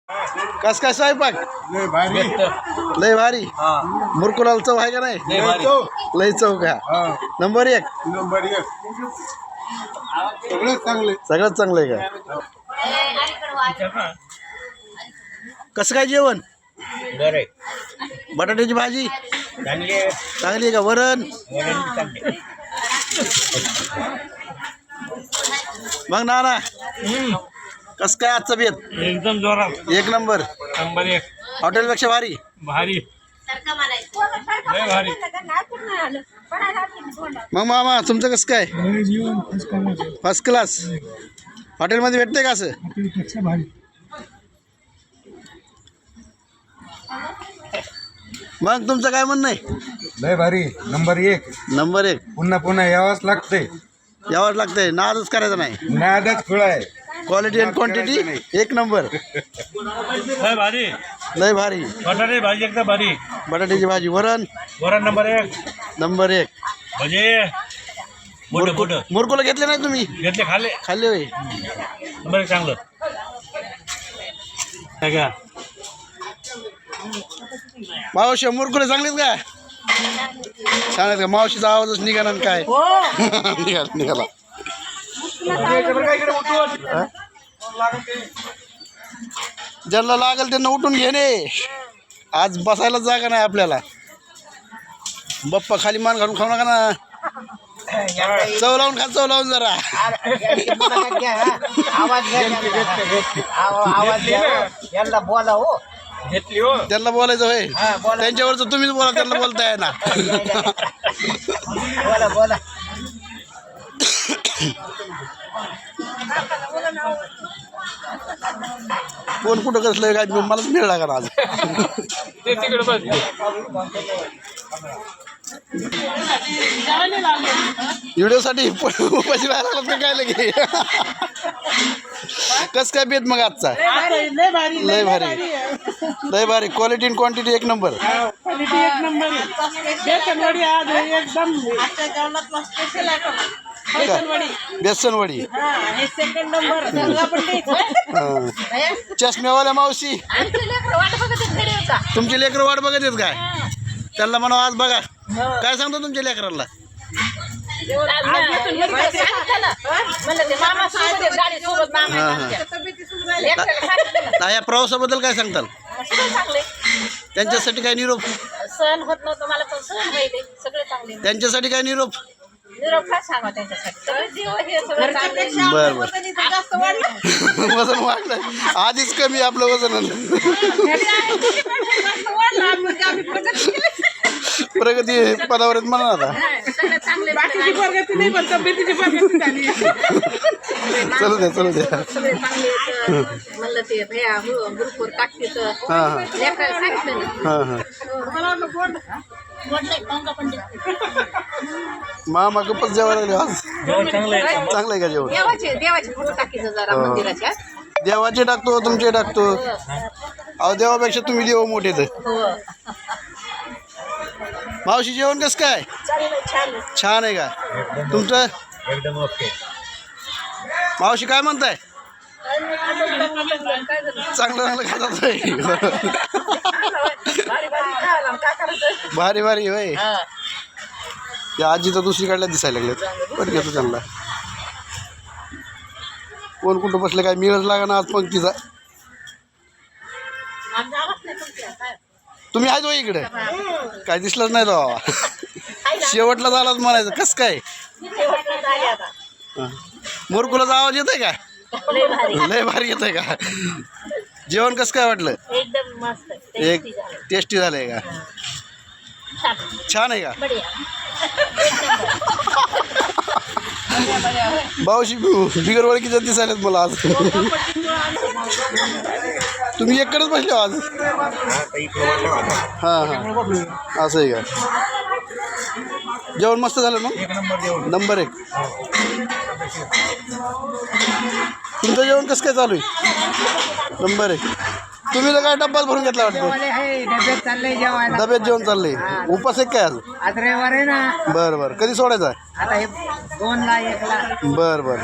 कस काय स्वयंपाक लय भारी मुरकुलाला चव आहे का नाही लय चव का नंबर 1 सगळ्यात चांगलं आहे का कसं काय जेवण बटाट्याची भाजी चांगली आहे का वरण मग ना कस काय आजचा बेत एकदम जोरात 1 नंबर नंबर 1 हॉटेलपेक्षा भारी भारी भारी मग मामा तुमचं कसं काय फर्स्ट क्लास हॉटेलमध्ये भेटते का असं मग तुमचं काय म्हणणं आहे लय भारी नंबर 1 पुन्हा पुन्हा यावंच लागते यावंच लागतंय नादच करायचा नाही नादच खुळा आहे क्वालिटी अँड क्वांटिटी 1 नंबर लय भारी लय भारी बटाटे भाजी एकदम भारी बटाट्याची भाजी वरण नंबर 1 नंबर 1 म्हणजे मोठं मुरकुला घेतले नाही तुम्ही घेतले खाल्ले होय नंबर 1 चांगलं काय का मावशी मुरकुले चांगलेच का छान आहेत का मावशीचा आवाजच निघाला ना काय निघाला ज्यांना लागेल त्यांना उठून घेणे आज बसायला जागा नाही आपल्याला बप्पा खाली मान घालून खाऊ नका ना चव लावून खा चव लावून जरा बोला हो घेतली हो त्यांना बोलायचं होय त्यांच्यावरचं तुम्हीच बोला त्यांना बोलताय ना बोला बोला कोण कुठं कसलं काय मलाच मिळला का आज ते तिकडे बस व्हिडिओसाठी उपाशी राहायला लागत का काय लगे कस काय बेत मग आजचा लय भारी क्वालिटी अँड क्वांटिटी 1 नंबर बेसनवडी चष्म्यावाल्या मावशी तुमची लेकरं वाट बघत आहेत काय त्यांना म्हणा आज बघा काय सांगतो तुमच्या लेकरांना या प्रवासाबद्दल काय सांगताल त्यांच्यासाठी काय निरोप सहन होत नव्हतं मला पण सहन व्हायले सगळे चांगले त्यांच्यासाठी काय निरोप निरोप काय सांगा त्यांच्यासाठी सगळे जीव हे सगळं चांगले बरं वजन वाढलं आधीच कमी आपलं वजन प्रगती पदावर आहेत म्हणा आता सगळे चांगले चलू द्या सगळे चांगले म्हणलं ते भैया ग्रुपवर टाकते तर लेकराला सांगितलं ना मामा गप्पच जेवायला लागले आज चांगलं आहे का जेवण देवाचे फोटो टाकीचं जरा मंदिराच्या देवाचे टाकतो तुमचे टाकतो अहो देवापेक्षा तुम्ही देव मोठे तर मावशी जेवण कसं काय छान आहे का तुमचं एकदम ओके मावशी काय म्हणताय चांगलं खातात भारी भारी होय या आजी तर दुसरीकडल्या दिसायला लागलेत पण घेतो त्यांना कोण कुठं बसले काय मिळच लागा ना आज पंक्तीचा तुम्ही आहेत होय इकडे काय दिसलंच नाही तो शेवटला झालाच म्हणायचं कसं काय मुरकुलाचा आवाज येतोय का लय भारी येतोय का जेवण कसं काय वाटलं एकदम मस्त एक टेस्टी झालंय का छान आहे का भाऊशी बिगर ओळखीच्या दिसायलाच मला आज तुम्ही एककडेच बसले आज हां हां असं आहे का जेवण मस्त झालं मग नंबर 1 तुमचं जेवण कसं काय चालू आहे नंबर 1 तुम्ही तर काय डब्बाच भरून घेतला वाटतं डब्यात चाललंय जेवायला डब्यात जेवण चाललंय उपास आहे काय आज आज रविवार आहे ना बरं बरं कधी सोडायचं आहे आता हे 2 ला 1 ला बरं बरं